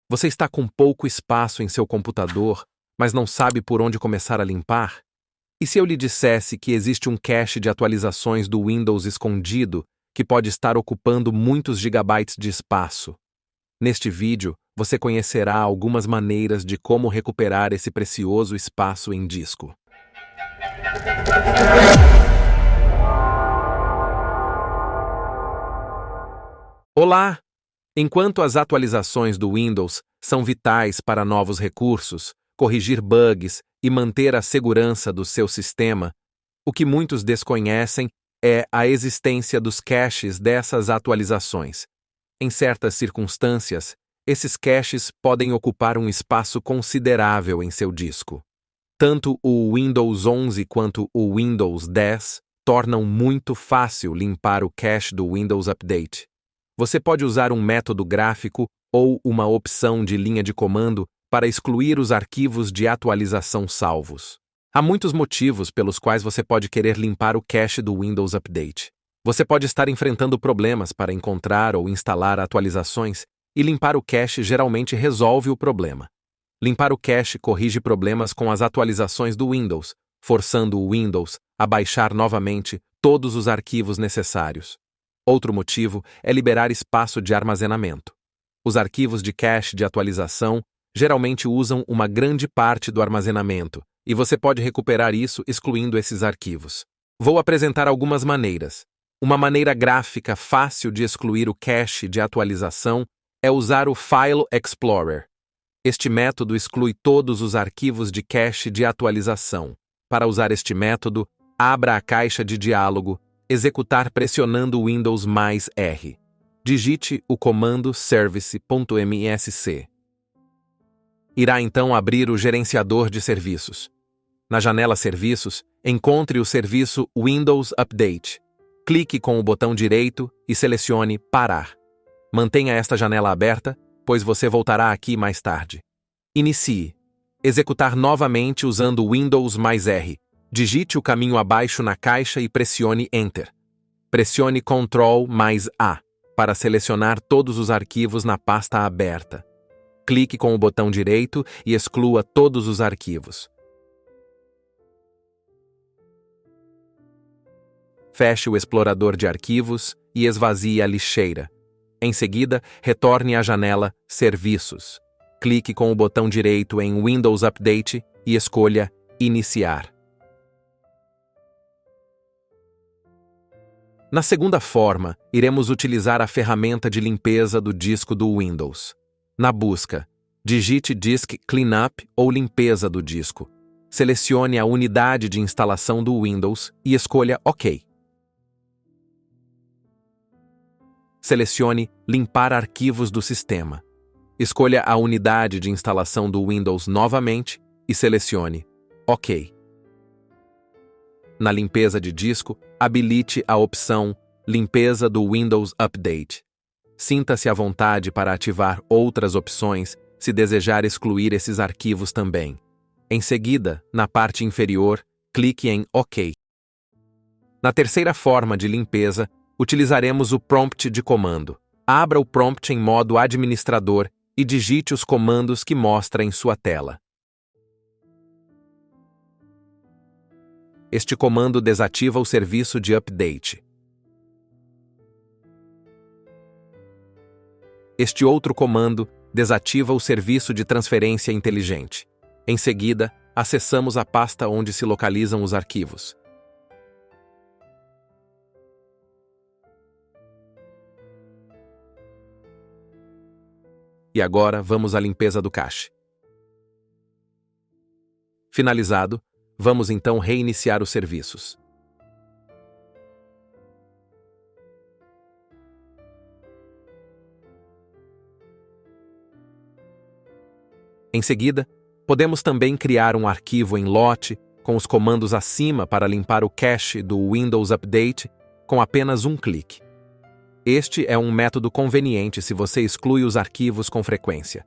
Você está com pouco espaço em seu computador, mas não sabe por onde começar a limpar? E se eu lhe dissesse que existe um cache de atualizações do Windows escondido que pode estar ocupando muitos gigabytes de espaço? Neste vídeo, você conhecerá algumas maneiras de como recuperar esse precioso espaço em disco. Olá! Enquanto as atualizações do Windows são vitais para novos recursos, corrigir bugs e manter a segurança do seu sistema, o que muitos desconhecem é a existência dos caches dessas atualizações. Em certas circunstâncias, esses caches podem ocupar um espaço considerável em seu disco. Tanto o Windows 11 quanto o Windows 10 tornam muito fácil limpar o cache do Windows Update. Você pode usar um método gráfico ou uma opção de linha de comando para excluir os arquivos de atualização salvos. Há muitos motivos pelos quais você pode querer limpar o cache do Windows Update. Você pode estar enfrentando problemas para encontrar ou instalar atualizações, e limpar o cache geralmente resolve o problema. Limpar o cache corrige problemas com as atualizações do Windows, forçando o Windows a baixar novamente todos os arquivos necessários. Outro motivo é liberar espaço de armazenamento. Os arquivos de cache de atualização geralmente usam uma grande parte do armazenamento, e você pode recuperar isso excluindo esses arquivos. Vou apresentar algumas maneiras. Uma maneira gráfica fácil de excluir o cache de atualização é usar o File Explorer. Este método exclui todos os arquivos de cache de atualização. Para usar este método, abra a caixa de diálogo, executar pressionando o Windows mais R. Digite o comando service.msc. Irá então abrir o gerenciador de serviços. Na janela Serviços, encontre o serviço Windows Update. Clique com o botão direito e selecione Parar. Mantenha esta janela aberta, pois você voltará aqui mais tarde. Inicie. Executar novamente usando Windows mais R. Digite o caminho abaixo na caixa e pressione Enter. Pressione Ctrl mais A para selecionar todos os arquivos na pasta aberta. Clique com o botão direito e exclua todos os arquivos. Feche o explorador de arquivos e esvazie a lixeira. Em seguida, retorne à janela Serviços. Clique com o botão direito em Windows Update e escolha Iniciar. Na segunda forma, iremos utilizar a ferramenta de limpeza do disco do Windows. Na busca, digite Disk Cleanup ou limpeza do disco. Selecione a unidade de instalação do Windows e escolha OK. Selecione Limpar arquivos do sistema. Escolha a unidade de instalação do Windows novamente e selecione OK. Na limpeza de disco, habilite a opção Limpeza do Windows Update. Sinta-se à vontade para ativar outras opções se desejar excluir esses arquivos também. Em seguida, na parte inferior, clique em OK. Na terceira forma de limpeza, utilizaremos o prompt de comando. Abra o prompt em modo administrador e digite os comandos que mostra em sua tela. Este comando desativa o serviço de update. Este outro comando desativa o serviço de transferência inteligente. Em seguida, acessamos a pasta onde se localizam os arquivos. E agora vamos à limpeza do cache. Finalizado, vamos então reiniciar os serviços. Em seguida, podemos também criar um arquivo em lote com os comandos acima para limpar o cache do Windows Update com apenas um clique. Este é um método conveniente se você exclui os arquivos com frequência.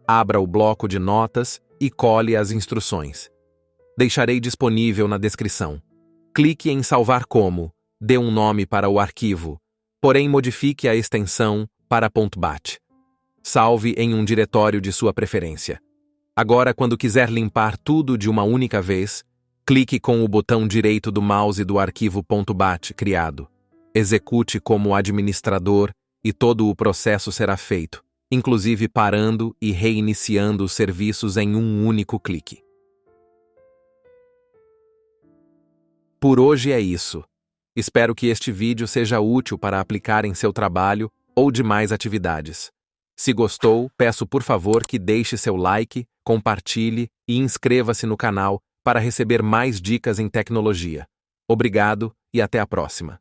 Abra o bloco de notas e cole as instruções. Deixarei disponível na descrição. Clique em Salvar como, dê um nome para o arquivo, porém modifique a extensão para .bat. Salve em um diretório de sua preferência. Agora, quando quiser limpar tudo de uma única vez, clique com o botão direito do mouse do arquivo .bat criado. Execute como administrador e todo o processo será feito, inclusive parando e reiniciando os serviços em um único clique. Por hoje é isso. Espero que este vídeo seja útil para aplicar em seu trabalho ou demais atividades. Se gostou, peço por favor que deixe seu like, compartilhe e inscreva-se no canal para receber mais dicas em tecnologia. Obrigado e até a próxima.